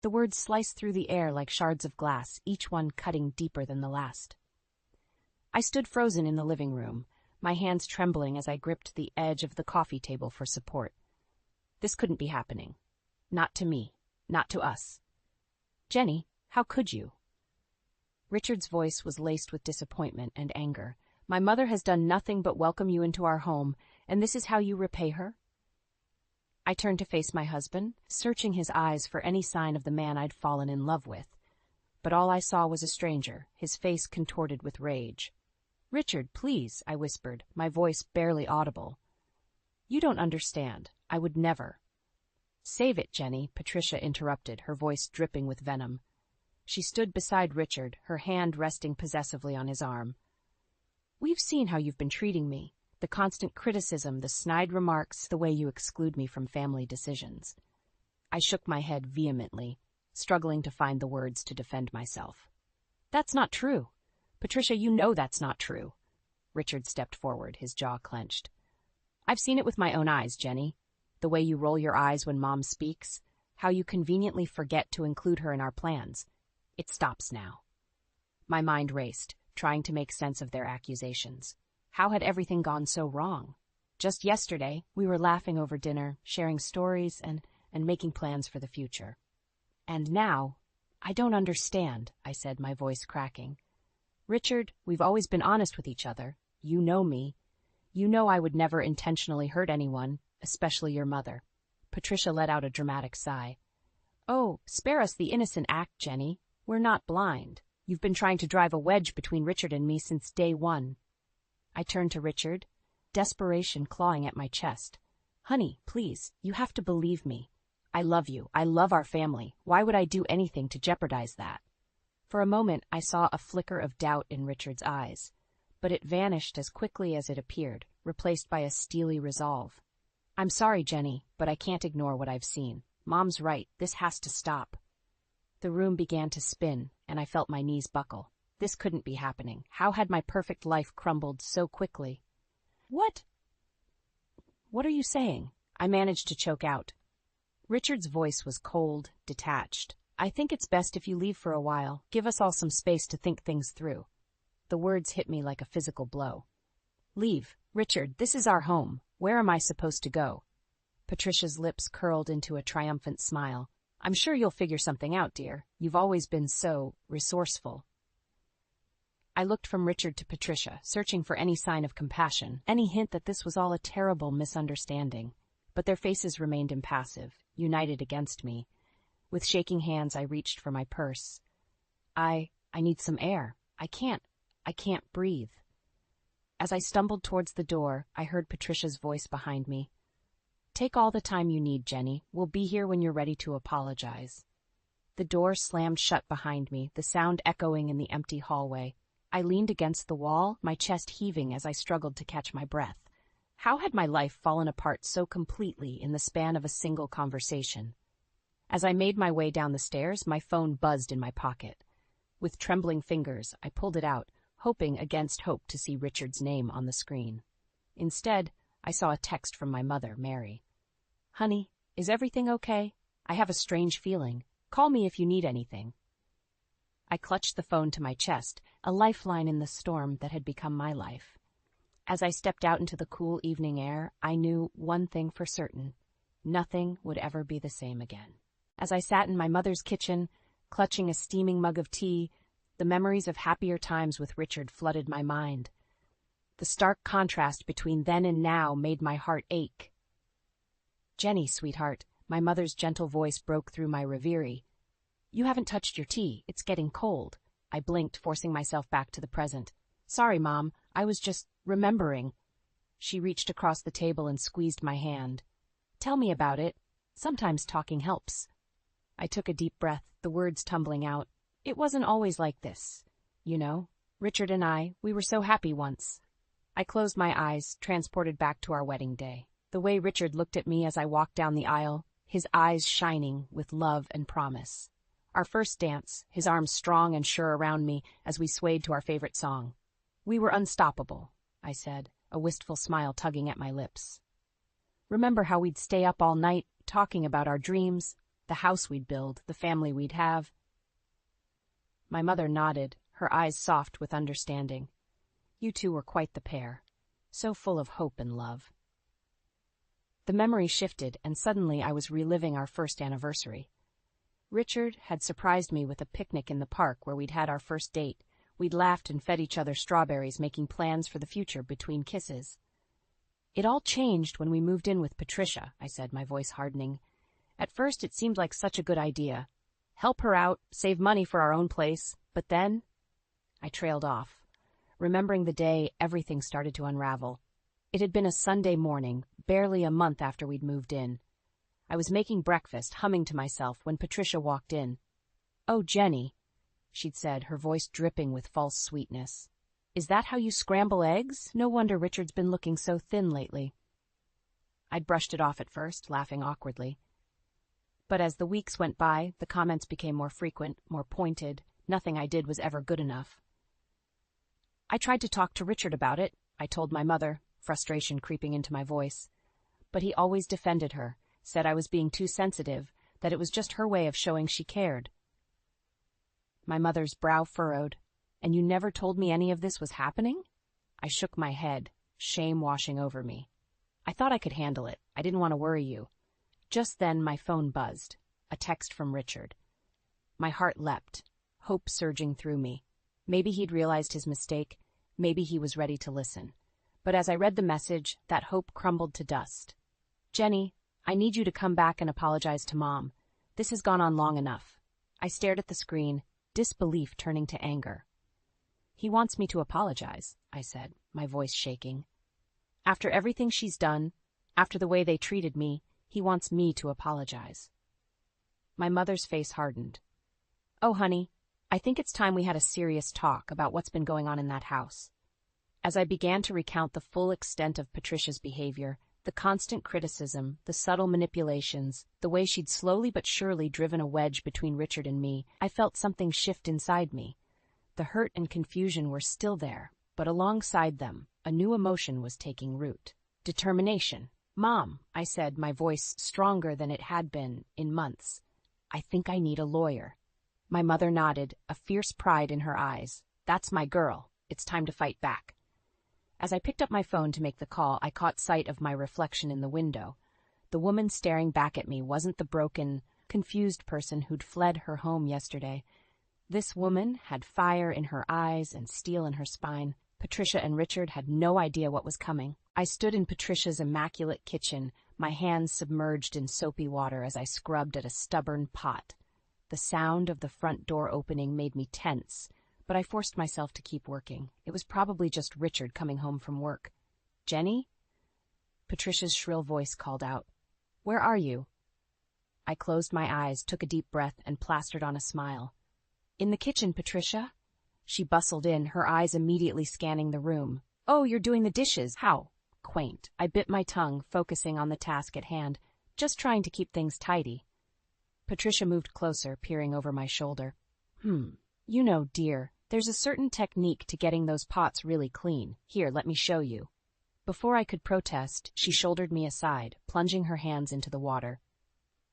The words sliced through the air like shards of glass, each one cutting deeper than the last. I stood frozen in the living room, my hands trembling as I gripped the edge of the coffee table for support. This couldn't be happening. Not to me. Not to us. Jenny, how could you? Richard's voice was laced with disappointment and anger. My mother has done nothing but welcome you into our home, and this is how you repay her? I turned to face my husband, searching his eyes for any sign of the man I'd fallen in love with. But all I saw was a stranger, his face contorted with rage. Richard, please, I whispered, my voice barely audible. You don't understand. I would never. Save it, Jenny, Patricia interrupted, her voice dripping with venom. She stood beside Richard, her hand resting possessively on his arm. We've seen how you've been treating me. The constant criticism, the snide remarks, the way you exclude me from family decisions. I shook my head vehemently, struggling to find the words to defend myself. That's not true. Patricia, you know that's not true. Richard stepped forward, his jaw clenched. I've seen it with my own eyes, Jenny. The way you roll your eyes when Mom speaks, how you conveniently forget to include her in our plans. It stops now. My mind raced, trying to make sense of their accusations. How had everything gone so wrong? Just yesterday, we were laughing over dinner, sharing stories, and making plans for the future. And now, I don't understand, I said, my voice cracking. Richard, we've always been honest with each other. You know me. You know I would never intentionally hurt anyone, especially your mother. Patricia let out a dramatic sigh. Oh, spare us the innocent act, Jenny. We're not blind. You've been trying to drive a wedge between Richard and me since day one. I turned to Richard, desperation clawing at my chest. Honey, please, you have to believe me. I love you. I love our family. Why would I do anything to jeopardize that? For a moment, I saw a flicker of doubt in Richard's eyes, but it vanished as quickly as it appeared, replaced by a steely resolve. I'm sorry, Jenny, but I can't ignore what I've seen. Mom's right. This has to stop. The room began to spin, and I felt my knees buckle. This couldn't be happening. How had my perfect life crumbled so quickly? What are you saying? I managed to choke out. Richard's voice was cold, detached. I think it's best if you leave for a while. Give us all some space to think things through. The words hit me like a physical blow. Leave. Richard, this is our home. Where am I supposed to go? Patricia's lips curled into a triumphant smile. I'm sure you'll figure something out, dear. You've always been so resourceful. I looked from Richard to Patricia, searching for any sign of compassion, any hint that this was all a terrible misunderstanding. But their faces remained impassive, united against me. With shaking hands, I reached for my purse. I need some air. I can't breathe. As I stumbled towards the door, I heard Patricia's voice behind me. Take all the time you need, Jenny. We'll be here when you're ready to apologize. The door slammed shut behind me, the sound echoing in the empty hallway. I leaned against the wall, my chest heaving as I struggled to catch my breath. How had my life fallen apart so completely in the span of a single conversation? As I made my way down the stairs, my phone buzzed in my pocket. With trembling fingers, I pulled it out, hoping against hope to see Richard's name on the screen. Instead, I saw a text from my mother, Mary. Honey, is everything okay? I have a strange feeling. Call me if you need anything. I clutched the phone to my chest, a lifeline in the storm that had become my life. As I stepped out into the cool evening air, I knew one thing for certain. Nothing would ever be the same again. As I sat in my mother's kitchen, clutching a steaming mug of tea, the memories of happier times with Richard flooded my mind. The stark contrast between then and now made my heart ache. Jenny, sweetheart, my mother's gentle voice broke through my reverie. You haven't touched your tea. It's getting cold. I blinked, forcing myself back to the present. Sorry, Mom. I was just remembering. She reached across the table and squeezed my hand. Tell me about it. Sometimes talking helps. I took a deep breath, the words tumbling out. It wasn't always like this. You know, Richard and we were so happy once. I closed my eyes, transported back to our wedding day. The way Richard looked at me as I walked down the aisle, his eyes shining with love and promise. Our first dance, his arms strong and sure around me as we swayed to our favorite song. We were unstoppable, I said, a wistful smile tugging at my lips. Remember how we'd stay up all night, talking about our dreams? The house we'd build, the family we'd have. My mother nodded, her eyes soft with understanding. You two were quite the pair, so full of hope and love. The memory shifted, and suddenly I was reliving our first anniversary. Richard had surprised me with a picnic in the park where we'd had our first date. We'd laughed and fed each other strawberries, making plans for the future between kisses. It all changed when we moved in with Patricia, I said, my voice hardening. At first it seemed like such a good idea. Help her out, save money for our own place, but then I trailed off. Remembering the day, everything started to unravel. It had been a Sunday morning, barely a month after we'd moved in. I was making breakfast, humming to myself, when Patricia walked in. "Oh, Jenny," she'd said, her voice dripping with false sweetness. "Is that how you scramble eggs? No wonder Richard's been looking so thin lately." I'd brushed it off at first, laughing awkwardly. But as the weeks went by, the comments became more frequent, more pointed. Nothing I did was ever good enough. I tried to talk to Richard about it, I told my mother, frustration creeping into my voice. But he always defended her, said I was being too sensitive, that it was just her way of showing she cared. My mother's brow furrowed. "And you never told me any of this was happening?" I shook my head, shame washing over me. "I thought I could handle it. I didn't want to worry you." Just then my phone buzzed, a text from Richard. My heart leapt, hope surging through me. Maybe he'd realized his mistake, maybe he was ready to listen. But as I read the message, that hope crumbled to dust. "Jenny, I need you to come back and apologize to Mom. This has gone on long enough." I stared at the screen, disbelief turning to anger. "He wants me to apologize," I said, my voice shaking. "After everything she's done, after the way they treated me, he wants me to apologize." My mother's face hardened. "Oh, honey, I think it's time we had a serious talk about what's been going on in that house." As I began to recount the full extent of Patricia's behavior, the constant criticism, the subtle manipulations, the way she'd slowly but surely driven a wedge between Richard and me, I felt something shift inside me. The hurt and confusion were still there, but alongside them, a new emotion was taking root. Determination. "Mom," I said, my voice stronger than it had been in months, "I think I need a lawyer." My mother nodded, a fierce pride in her eyes. "That's my girl. It's time to fight back." As I picked up my phone to make the call, I caught sight of my reflection in the window. The woman staring back at me wasn't the broken, confused person who'd fled her home yesterday. This woman had fire in her eyes and steel in her spine. Patricia and Richard had no idea what was coming. I stood in Patricia's immaculate kitchen, my hands submerged in soapy water as I scrubbed at a stubborn pot. The sound of the front door opening made me tense, but I forced myself to keep working. It was probably just Richard coming home from work. "Jenny?" Patricia's shrill voice called out. "Where are you?" I closed my eyes, took a deep breath, and plastered on a smile. "In the kitchen, Patricia." She bustled in, her eyes immediately scanning the room. "Oh, you're doing the dishes. How quaint." I bit my tongue, focusing on the task at hand, just trying to keep things tidy. Patricia moved closer, peering over my shoulder. You know, dear, there's a certain technique to getting those pots really clean. Here, let me show you." Before I could protest, she shouldered me aside, plunging her hands into the water.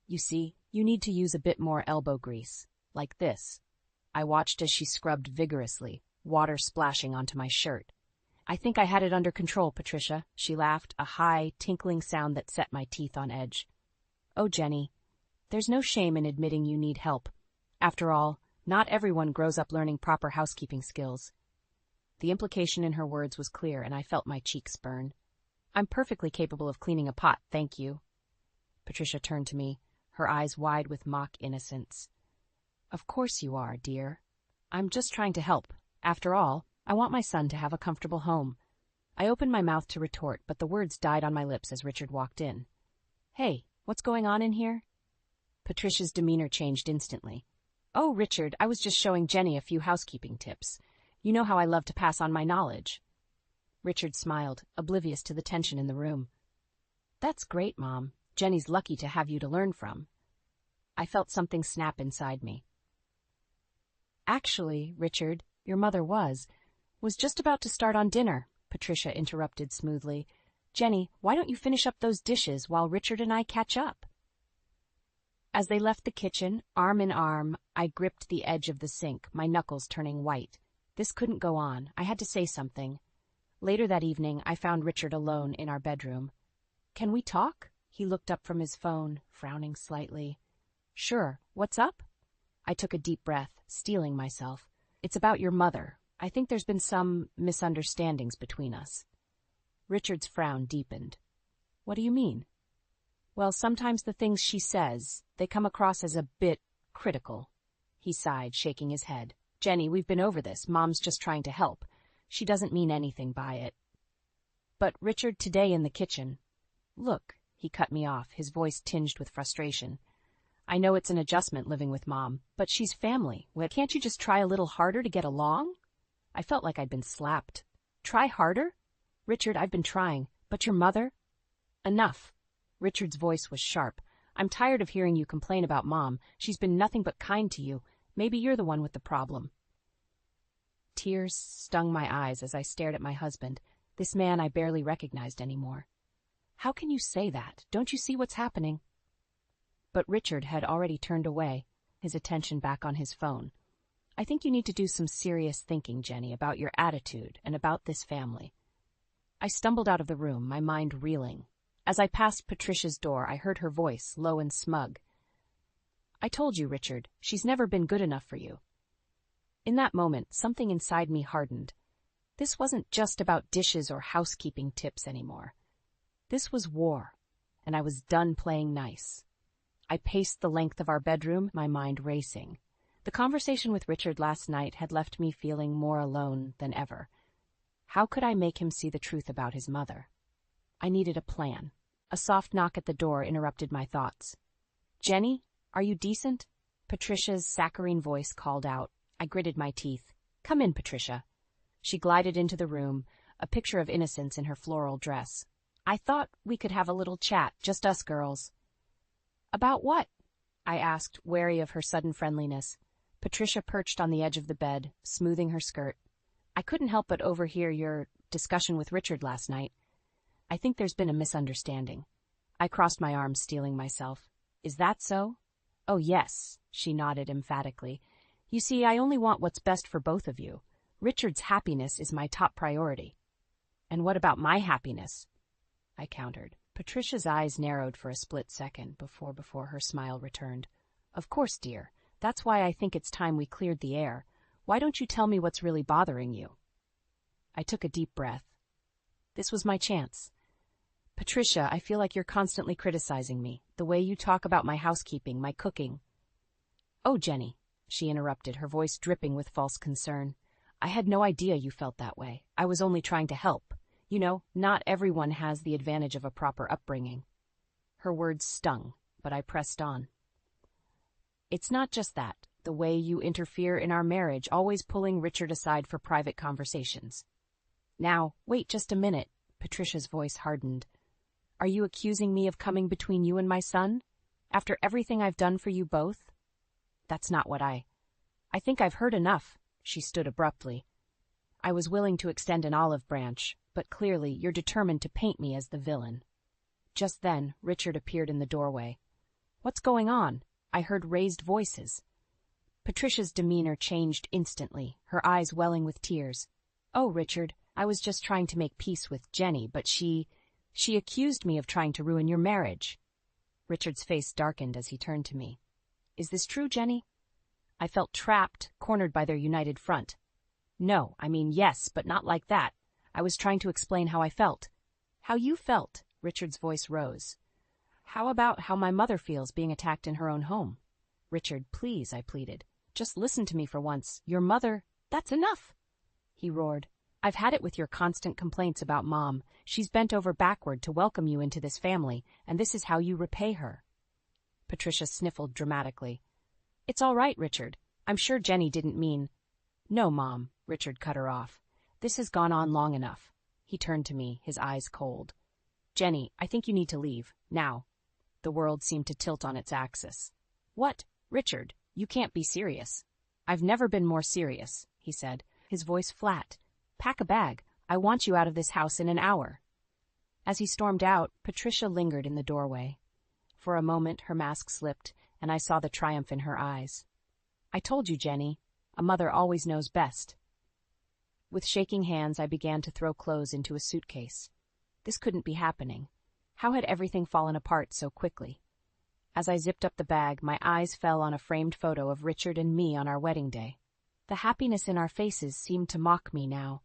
"You see, you need to use a bit more elbow grease. Like this." I watched as she scrubbed vigorously, water splashing onto my shirt. "I think I had it under control, Patricia," she laughed, a high, tinkling sound that set my teeth on edge. "Oh, Jenny, there's no shame in admitting you need help. After all, not everyone grows up learning proper housekeeping skills." The implication in her words was clear, and I felt my cheeks burn. "I'm perfectly capable of cleaning a pot, thank you." Patricia turned to me, her eyes wide with mock innocence. "Of course you are, dear. I'm just trying to help. After all, I want my son to have a comfortable home." I opened my mouth to retort, but the words died on my lips as Richard walked in. "Hey, what's going on in here?" Patricia's demeanor changed instantly. "Oh, Richard, I was just showing Jenny a few housekeeping tips. You know how I love to pass on my knowledge." Richard smiled, oblivious to the tension in the room. "That's great, Mom. Jenny's lucky to have you to learn from." I felt something snap inside me. "Actually, Richard, your mother was just about to start on dinner," Patricia interrupted smoothly. "Jenny, why don't you finish up those dishes while Richard and I catch up?" As they left the kitchen, arm in arm, I gripped the edge of the sink, my knuckles turning white. This couldn't go on. I had to say something. Later that evening, I found Richard alone in our bedroom. "Can we talk?" He looked up from his phone, frowning slightly. "Sure. What's up?" I took a deep breath, steeling myself. "It's about your mother. I think there's been some misunderstandings between us." Richard's frown deepened. "What do you mean?" "Well, sometimes the things she says, they come across as a bit critical." He sighed, shaking his head. "Jenny, we've been over this. Mom's just trying to help. She doesn't mean anything by it." "But Richard, today in the kitchen—" "Look," he cut me off, his voice tinged with frustration. "I know it's an adjustment living with Mom, but she's family. Well, can't you just try a little harder to get along?" I felt like I'd been slapped. "Try harder?" "Richard, I've been trying. But your mother—" "Enough." Richard's voice was sharp. "I'm tired of hearing you complain about Mom. She's been nothing but kind to you. Maybe you're the one with the problem." Tears stung my eyes as I stared at my husband, this man I barely recognized anymore. "How can you say that? Don't you see what's happening?" But Richard had already turned away, his attention back on his phone. "I think you need to do some serious thinking, Jenny, about your attitude and about this family." I stumbled out of the room, my mind reeling. As I passed Patricia's door, I heard her voice, low and smug. "I told you, Richard, she's never been good enough for you." In that moment, something inside me hardened. This wasn't just about dishes or housekeeping tips anymore. This was war, and I was done playing nice. I paced the length of our bedroom, my mind racing. The conversation with Richard last night had left me feeling more alone than ever. How could I make him see the truth about his mother? I needed a plan. A soft knock at the door interrupted my thoughts. "Jenny, are you decent?" Patricia's saccharine voice called out. I gritted my teeth. "Come in, Patricia." She glided into the room, a picture of innocence in her floral dress. "I thought we could have a little chat, just us girls." "About what?" I asked, wary of her sudden friendliness. Patricia perched on the edge of the bed, smoothing her skirt. "I couldn't help but overhear your discussion with Richard last night. I think there's been a misunderstanding." I crossed my arms, steeling myself. "Is that so?" "Oh, yes," she nodded emphatically. "You see, I only want what's best for both of you. Richard's happiness is my top priority." "And what about my happiness?" I countered. Patricia's eyes narrowed for a split second before her smile returned. "Of course, dear. That's why I think it's time we cleared the air. Why don't you tell me what's really bothering you?" I took a deep breath. This was my chance. "Patricia, I feel like you're constantly criticizing me, the way you talk about my housekeeping, my cooking." "Oh, Jenny," she interrupted, her voice dripping with false concern. "I had no idea you felt that way. I was only trying to help. You know, not everyone has the advantage of a proper upbringing." Her words stung, but I pressed on. "It's not just that. The way you interfere in our marriage, always pulling Richard aside for private conversations." "Now, wait just a minute." Patricia's voice hardened. "Are you accusing me of coming between you and my son? After everything I've done for you both?" "That's not what I think I've heard enough." She stood abruptly. "I was willing to extend an olive branch, but clearly you're determined to paint me as the villain." Just then, Richard appeared in the doorway. "What's going on?" I heard raised voices. Patricia's demeanor changed instantly, her eyes welling with tears. "Oh, Richard, I was just trying to make peace with Jenny, but she accused me of trying to ruin your marriage." Richard's face darkened as he turned to me. "Is this true, Jenny?" I felt trapped, cornered by their united front. "No, I mean yes, but not like that. I was trying to explain how I felt." "How you felt?" Richard's voice rose. "How about how my mother feels being attacked in her own home?" "Richard, please," I pleaded. "Just listen to me for once. Your mother—" "That's enough!" he roared. "I've had it with your constant complaints about Mom. She's bent over backward to welcome you into this family, and this is how you repay her." Patricia sniffled dramatically. "It's all right, Richard. I'm sure Jenny didn't mean—" "No, Mom," Richard cut her off. "This has gone on long enough." He turned to me, his eyes cold. "Jenny, I think you need to leave. Now." The world seemed to tilt on its axis. "What? Richard, you can't be serious." "I've never been more serious," he said, his voice flat. "Pack a bag. I want you out of this house in an hour." As he stormed out, Patricia lingered in the doorway. For a moment her mask slipped, and I saw the triumph in her eyes. "I told you, Jenny. A mother always knows best." With shaking hands, I began to throw clothes into a suitcase. This couldn't be happening. How had everything fallen apart so quickly? As I zipped up the bag, my eyes fell on a framed photo of Richard and me on our wedding day. The happiness in our faces seemed to mock me now.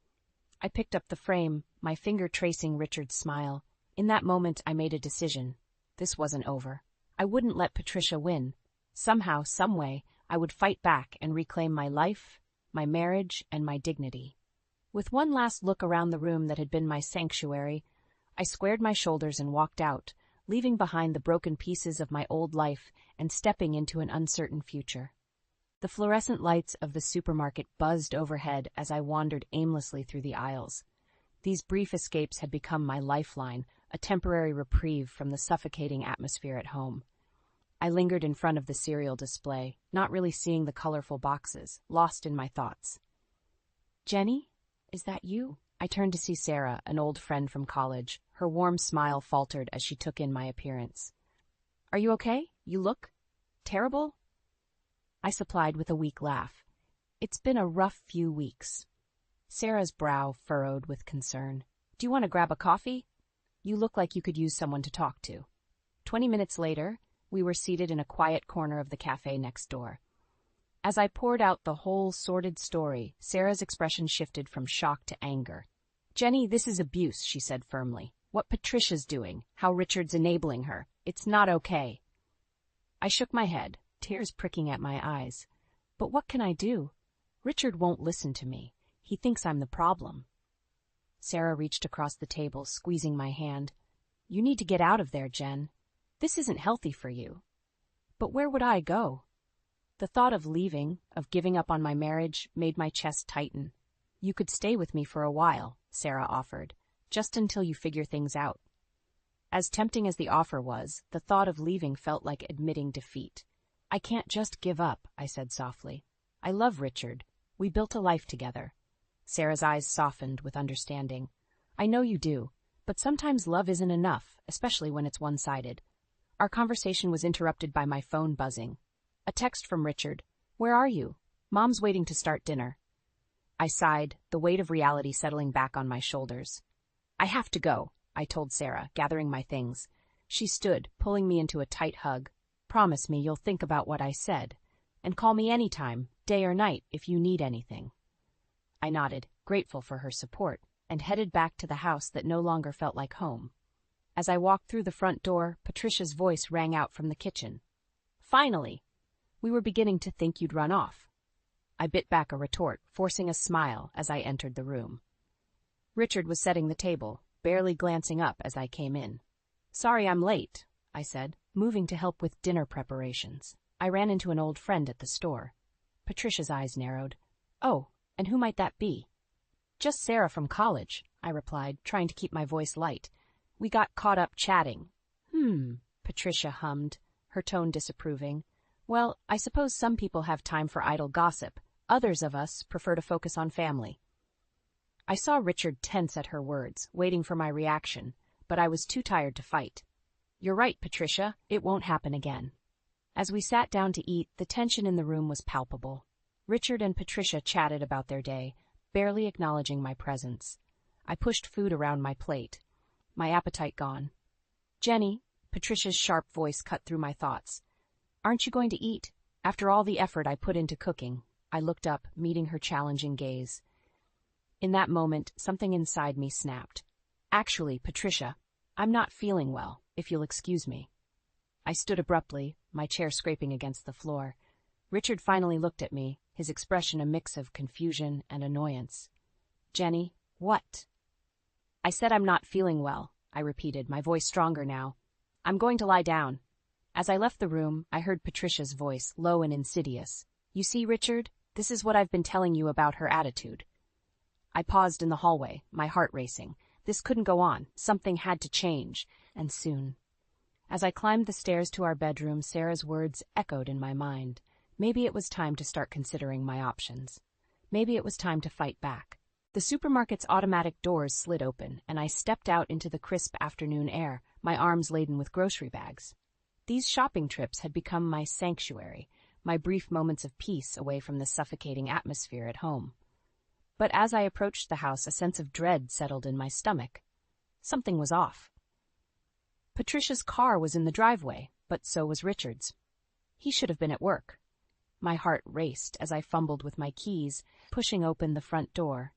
I picked up the frame, my finger tracing Richard's smile. In that moment, I made a decision. This wasn't over. I wouldn't let Patricia win. Somehow, someway, I would fight back and reclaim my life, my marriage, and my dignity. With one last look around the room that had been my sanctuary, I squared my shoulders and walked out, leaving behind the broken pieces of my old life and stepping into an uncertain future. The fluorescent lights of the supermarket buzzed overhead as I wandered aimlessly through the aisles. These brief escapes had become my lifeline, a temporary reprieve from the suffocating atmosphere at home. I lingered in front of the cereal display, not really seeing the colorful boxes, lost in my thoughts. "Jenny, is that you?" I turned to see Sarah, an old friend from college. Her warm smile faltered as she took in my appearance. "Are you okay? You look terrible." I supplied with a weak laugh. "It's been a rough few weeks." Sarah's brow furrowed with concern. "Do you want to grab a coffee? You look like you could use someone to talk to." 20 minutes later, we were seated in a quiet corner of the cafe next door. As I poured out the whole sordid story, Sarah's expression shifted from shock to anger. "Jenny, this is abuse," she said firmly. "What Patricia's doing, how Richard's enabling her. It's not okay." I shook my head, tears pricking at my eyes. But what can I do? Richard won't listen to me. He thinks I'm the problem. Sarah reached across the table, squeezing my hand. "You need to get out of there, Jen. This isn't healthy for you." But where would I go? The thought of leaving, of giving up on my marriage, made my chest tighten. "You could stay with me for a while," Sarah offered, "just until you figure things out." As tempting as the offer was, the thought of leaving felt like admitting defeat. "I can't just give up," I said softly. "I love Richard. We built a life together." Sarah's eyes softened with understanding. "I know you do, but sometimes love isn't enough, especially when it's one-sided." Our conversation was interrupted by my phone buzzing. A text from Richard. "Where are you? Mom's waiting to start dinner." I sighed, the weight of reality settling back on my shoulders. "I have to go," I told Sarah, gathering my things. She stood, pulling me into a tight hug. "Promise me you'll think about what I said, and call me anytime, day or night, if you need anything." I nodded, grateful for her support, and headed back to the house that no longer felt like home. As I walked through the front door, Patricia's voice rang out from the kitchen. "Finally! We were beginning to think you'd run off." I bit back a retort, forcing a smile as I entered the room. Richard was setting the table, barely glancing up as I came in. "Sorry I'm late," I said, moving to help with dinner preparations. "I ran into an old friend at the store." Patricia's eyes narrowed. "Oh, and who might that be?" "Just Sarah from college," I replied, trying to keep my voice light. "We got caught up chatting." Patricia hummed, her tone disapproving. "Well, I suppose some people have time for idle gossip. Others of us prefer to focus on family." I saw Richard tense at her words, waiting for my reaction, but I was too tired to fight. "You're right, Patricia. It won't happen again." As we sat down to eat, the tension in the room was palpable. Richard and Patricia chatted about their day, barely acknowledging my presence. I pushed food around my plate, my appetite gone. "Jenny," Patricia's sharp voice cut through my thoughts. "Aren't you going to eat? After all the effort I put into cooking." I looked up, meeting her challenging gaze. In that moment, something inside me snapped. "Actually, Patricia, I'm not feeling well, if you'll excuse me." I stood abruptly, my chair scraping against the floor. Richard finally looked at me, his expression a mix of confusion and annoyance. "Jenny, what?" "I said I'm not feeling well," I repeated, my voice stronger now. "I'm going to lie down." As I left the room, I heard Patricia's voice, low and insidious. "You see, Richard, this is what I've been telling you about her attitude." I paused in the hallway, my heart racing. This couldn't go on. Something had to change, and soon. As I climbed the stairs to our bedroom, Sarah's words echoed in my mind. Maybe it was time to start considering my options. Maybe it was time to fight back. The supermarket's automatic doors slid open, and I stepped out into the crisp afternoon air, my arms laden with grocery bags. These shopping trips had become my sanctuary, my brief moments of peace away from the suffocating atmosphere at home. But as I approached the house, a sense of dread settled in my stomach. Something was off. Patricia's car was in the driveway, but so was Richard's. He should have been at work. My heart raced as I fumbled with my keys, pushing open the front door.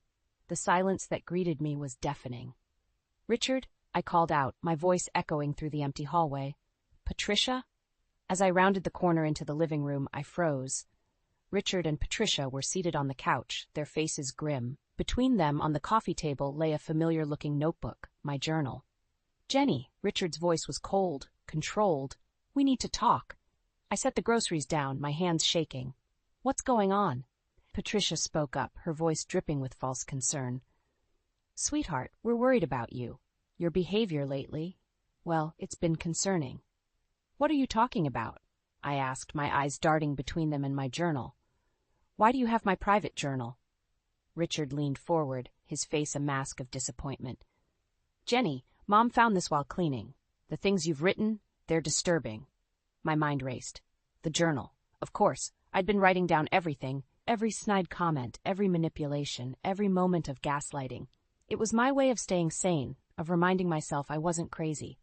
The silence that greeted me was deafening. "Richard," I called out, my voice echoing through the empty hallway. "Patricia?" As I rounded the corner into the living room, I froze. Richard and Patricia were seated on the couch, their faces grim. Between them, on the coffee table, lay a familiar-looking notebook, my journal. "Jenny," Richard's voice was cold, controlled. "We need to talk." I set the groceries down, my hands shaking. "What's going on?" Patricia spoke up, her voice dripping with false concern. "Sweetheart, we're worried about you. Your behavior lately, well, it's been concerning." "What are you talking about?" I asked, my eyes darting between them and my journal. "Why do you have my private journal?" Richard leaned forward, his face a mask of disappointment. "Jenny, Mom found this while cleaning. The things you've written, they're disturbing." My mind raced. The journal. Of course, I'd been writing down everything, every snide comment, every manipulation, every moment of gaslighting. It was my way of staying sane, of reminding myself I wasn't crazy.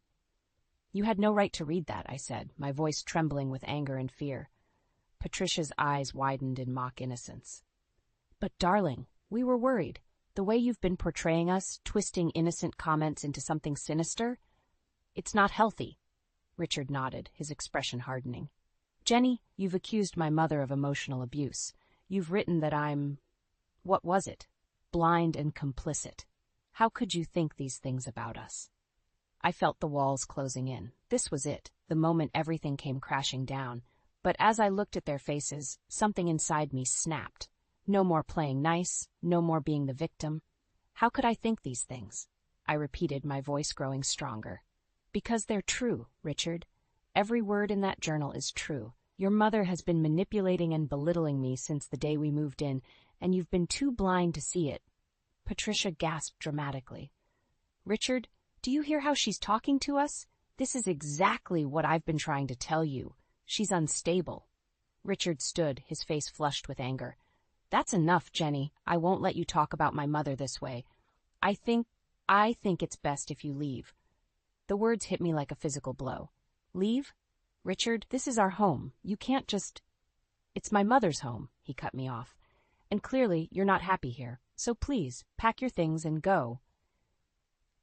"You had no right to read that," I said, my voice trembling with anger and fear. Patricia's eyes widened in mock innocence. "But darling, we were worried. The way you've been portraying us, twisting innocent comments into something sinister, it's not healthy." Richard nodded, his expression hardening. "Jenny, you've accused my mother of emotional abuse. You've written that I'm... what was it? Blind and complicit. How could you think these things about us?" I felt the walls closing in. This was it, the moment everything came crashing down. But as I looked at their faces, something inside me snapped. No more playing nice, no more being the victim. How could I think these things? I repeated, my voice growing stronger. "Because they're true, Richard. Every word in that journal is true. Your mother has been manipulating and belittling me since the day we moved in, and you've been too blind to see it." Patricia gasped dramatically. "Richard, do you hear how she's talking to us? This is exactly what I've been trying to tell you. She's unstable." Richard stood, his face flushed with anger. "That's enough, Jenny. I won't let you talk about my mother this way. I think it's best if you leave." The words hit me like a physical blow. "Leave? Richard, this is our home. You can't just..." "It's my mother's home," he cut me off. "And clearly you're not happy here. So please, pack your things and go."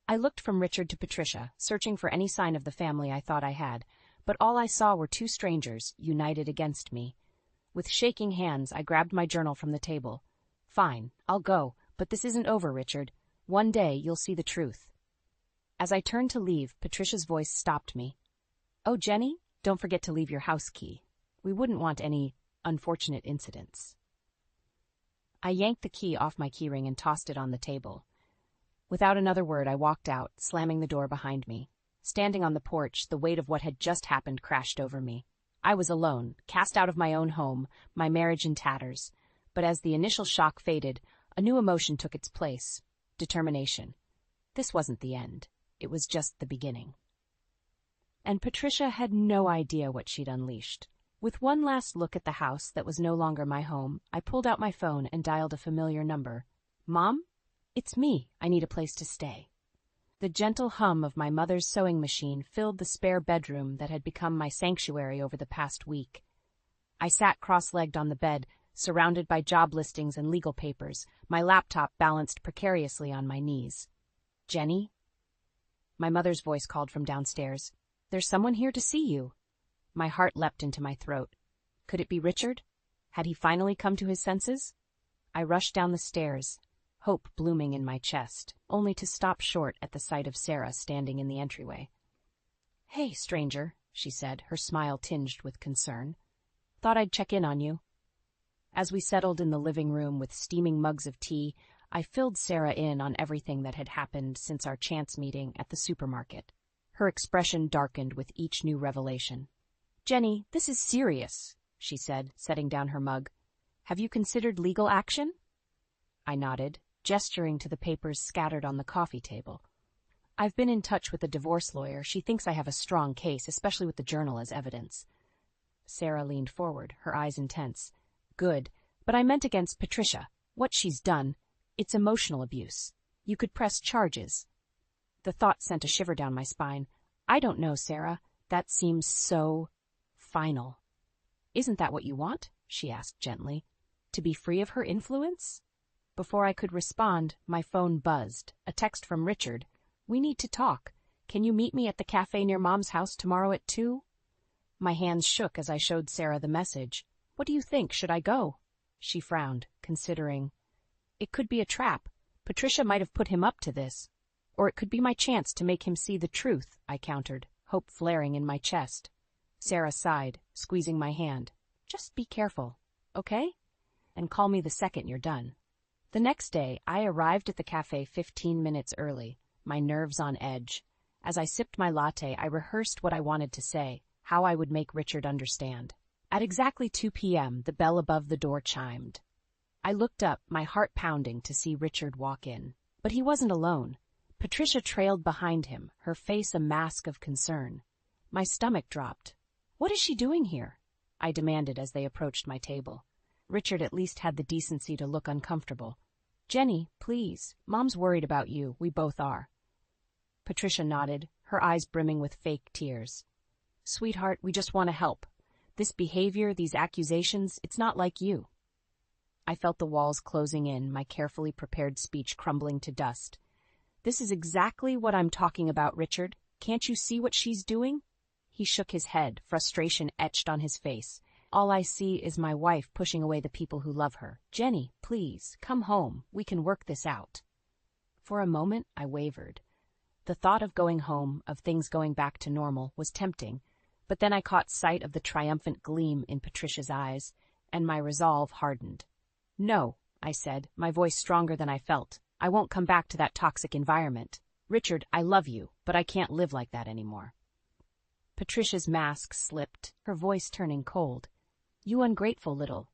I looked from Richard to Patricia, searching for any sign of the family I thought I had, but all I saw were two strangers, united against me. With shaking hands, I grabbed my journal from the table. "Fine, I'll go, but this isn't over, Richard. One day you'll see the truth." As I turned to leave, Patricia's voice stopped me. "Oh, Jenny, don't forget to leave your house key. We wouldn't want any unfortunate incidents." I yanked the key off my keyring and tossed it on the table. Without another word, I walked out, slamming the door behind me. Standing on the porch, the weight of what had just happened crashed over me. I was alone, cast out of my own home, my marriage in tatters. But as the initial shock faded, a new emotion took its place: determination. This wasn't the end. It was just the beginning. And Patricia had no idea what she'd unleashed. With one last look at the house that was no longer my home, I pulled out my phone and dialed a familiar number. "Mom? It's me. I need a place to stay." The gentle hum of my mother's sewing machine filled the spare bedroom that had become my sanctuary over the past week. I sat cross-legged on the bed, surrounded by job listings and legal papers, my laptop balanced precariously on my knees. "Jenny?" My mother's voice called from downstairs. "There's someone here to see you." My heart leapt into my throat. Could it be Richard? Had he finally come to his senses? I rushed down the stairs, hope blooming in my chest, only to stop short at the sight of Sarah standing in the entryway. "Hey, stranger," she said, her smile tinged with concern. "Thought I'd check in on you." As we settled in the living room with steaming mugs of tea, I filled Sarah in on everything that had happened since our chance meeting at the supermarket. Her expression darkened with each new revelation. "Jenny, this is serious," she said, setting down her mug. "Have you considered legal action?" I nodded, gesturing to the papers scattered on the coffee table. I've been in touch with a divorce lawyer. She thinks I have a strong case, especially with the journal as evidence. Sarah leaned forward, her eyes intense. Good, but I meant against Patricia. What she's done, it's emotional abuse. You could press charges. The thought sent a shiver down my spine. I don't know, Sarah. That seems so final. Isn't that what you want? She asked gently. To be free of her influence? Before I could respond, my phone buzzed. A text from Richard. We need to talk. Can you meet me at the cafe near Mom's house tomorrow at 2? My hands shook as I showed Sarah the message. What do you think? Should I go? She frowned, considering. It could be a trap. Patricia might have put him up to this. Or it could be my chance to make him see the truth, I countered, hope flaring in my chest. Sarah sighed, squeezing my hand. Just be careful, okay? And call me the second you're done. The next day, I arrived at the cafe 15 minutes early, my nerves on edge. As I sipped my latte, I rehearsed what I wanted to say, how I would make Richard understand. At exactly 2 p.m., the bell above the door chimed. I looked up, my heart pounding, to see Richard walk in. But he wasn't alone. Patricia trailed behind him, her face a mask of concern. My stomach dropped. What is she doing here? I demanded as they approached my table. Richard at least had the decency to look uncomfortable. Jenny, please. Mom's worried about you. We both are. Patricia nodded, her eyes brimming with fake tears. Sweetheart, we just want to help. This behavior, these accusations, it's not like you. I felt the walls closing in, my carefully prepared speech crumbling to dust. This is exactly what I'm talking about, Richard. Can't you see what she's doing? He shook his head, frustration etched on his face. All I see is my wife pushing away the people who love her. Jenny, please, come home. We can work this out. For a moment, I wavered. The thought of going home, of things going back to normal, was tempting, but then I caught sight of the triumphant gleam in Patricia's eyes, and my resolve hardened. No, I said, my voice stronger than I felt. I won't come back to that toxic environment. Richard, I love you, but I can't live like that anymore. Patricia's mask slipped, her voice turning cold. You ungrateful little.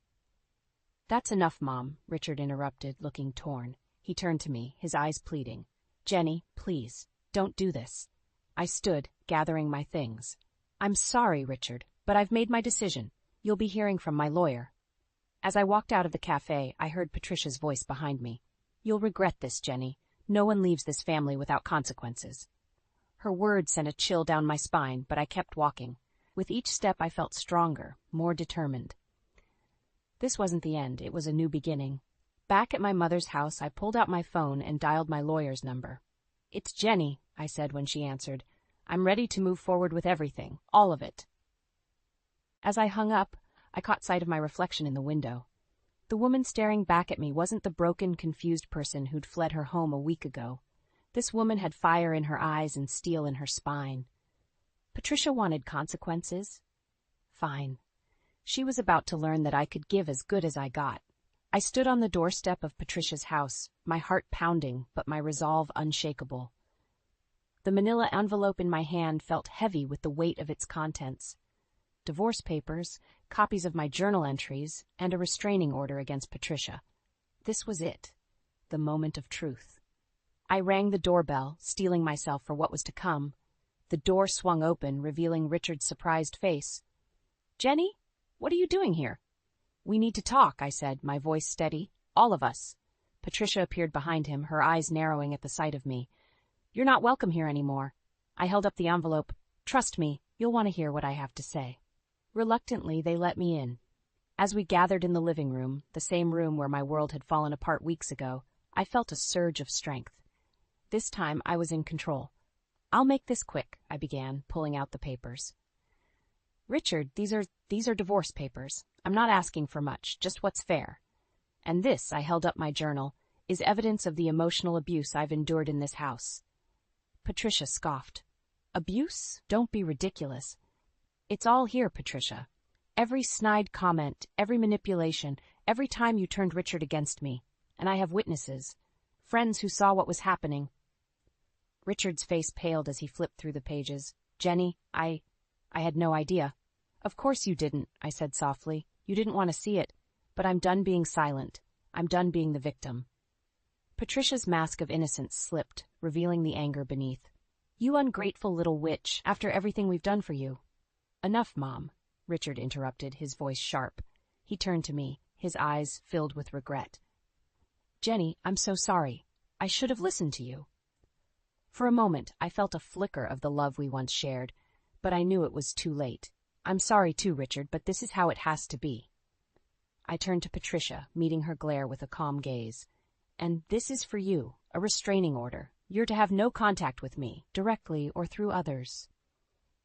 That's enough, Mom, Richard interrupted, looking torn. He turned to me, his eyes pleading. Jenny, please, don't do this. I stood, gathering my things. I'm sorry, Richard, but I've made my decision. You'll be hearing from my lawyer. As I walked out of the cafe, I heard Patricia's voice behind me. You'll regret this, Jenny. No one leaves this family without consequences. Her words sent a chill down my spine, but I kept walking. With each step I felt stronger, more determined. This wasn't the end, it was a new beginning. Back at my mother's house, I pulled out my phone and dialed my lawyer's number. It's Jenny, I said when she answered. I'm ready to move forward with everything, all of it. As I hung up, I caught sight of my reflection in the window. The woman staring back at me wasn't the broken, confused person who'd fled her home a week ago. This woman had fire in her eyes and steel in her spine. Patricia wanted consequences. Fine. She was about to learn that I could give as good as I got. I stood on the doorstep of Patricia's house, my heart pounding, but my resolve unshakable. The manila envelope in my hand felt heavy with the weight of its contents. Divorce papers, copies of my journal entries, and a restraining order against Patricia. This was it, the moment of truth. I rang the doorbell, steeling myself for what was to come. The door swung open, revealing Richard's surprised face. Jenny, what are you doing here? We need to talk, I said, my voice steady. All of us. Patricia appeared behind him, her eyes narrowing at the sight of me. You're not welcome here anymore. I held up the envelope. Trust me, you'll want to hear what I have to say. Reluctantly, they let me in. As we gathered in the living room, the same room where my world had fallen apart weeks ago, I felt a surge of strength. This time, I was in control. I'll make this quick, I began, pulling out the papers. Richard, these are divorce papers. I'm not asking for much, just what's fair. And this, I held up my journal, is evidence of the emotional abuse I've endured in this house. Patricia scoffed. Abuse? Don't be ridiculous. It's all here, Patricia. Every snide comment, every manipulation, every time you turned Richard against me. And I have witnesses. Friends who saw what was happening. Richard's face paled as he flipped through the pages. Jenny, I had no idea. Of course you didn't, I said softly. You didn't want to see it. But I'm done being silent. I'm done being the victim. Patricia's mask of innocence slipped, revealing the anger beneath. You ungrateful little witch, after everything we've done for you. Enough, Mom, Richard interrupted, his voice sharp. He turned to me, his eyes filled with regret. Jenny, I'm so sorry. I should have listened to you. For a moment, I felt a flicker of the love we once shared, but I knew it was too late. I'm sorry too, Richard, but this is how it has to be. I turned to Patricia, meeting her glare with a calm gaze. And this is for you, a restraining order. You're to have no contact with me, directly or through others.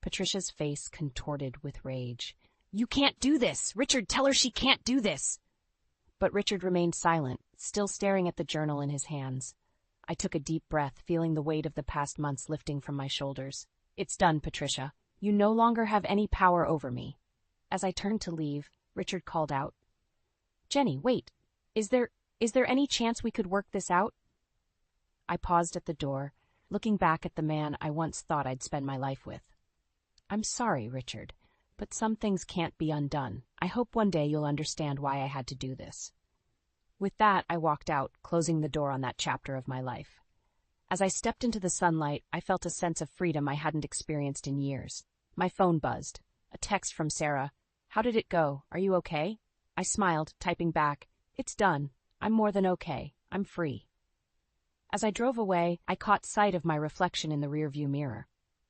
Patricia's face contorted with rage. You can't do this! Richard, tell her she can't do this! But Richard remained silent, still staring at the journal in his hands. I took a deep breath, feeling the weight of the past months lifting from my shoulders. It's done, Patricia. You no longer have any power over me. As I turned to leave, Richard called out. Jenny, wait. Is there any chance we could work this out? I paused at the door, looking back at the man I once thought I'd spend my life with. I'm sorry, Richard, but some things can't be undone. I hope one day you'll understand why I had to do this. With that, I walked out, closing the door on that chapter of my life. As I stepped into the sunlight, I felt a sense of freedom I hadn't experienced in years. My phone buzzed. A text from Sarah. How did it go? Are you okay? I smiled, typing back. It's done. I'm more than okay. I'm free. As I drove away, I caught sight of my reflection in the rearview mirror.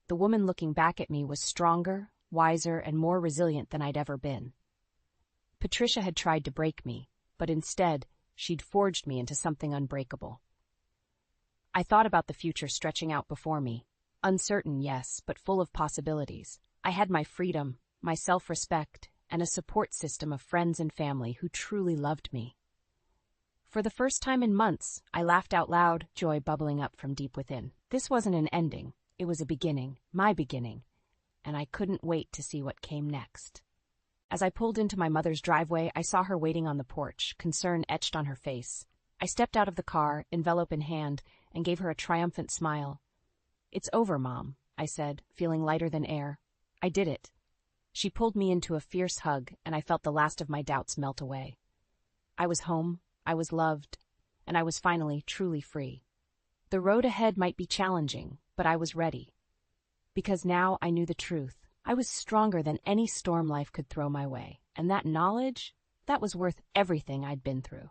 The woman looking back at me was stronger, wiser, and more resilient than I'd ever been. Patricia had tried to break me, but instead, she'd forged me into something unbreakable. I thought about the future stretching out before me. Uncertain, yes, but full of possibilities. I had my freedom, my self-respect, and a support system of friends and family who truly loved me. For the first time in months, I laughed out loud, joy bubbling up from deep within. This wasn't an ending. It was a beginning, my beginning, and I couldn't wait to see what came next. As I pulled into my mother's driveway, I saw her waiting on the porch, concern etched on her face. I stepped out of the car, envelope in hand, and gave her a triumphant smile. It's over, Mom, I said, feeling lighter than air. I did it. She pulled me into a fierce hug, and I felt the last of my doubts melt away. I was home, I was loved, and I was finally truly free. The road ahead might be challenging, but I was ready. Because now I knew the truth. I was stronger than any storm life could throw my way, and that knowledge, that was worth everything I'd been through.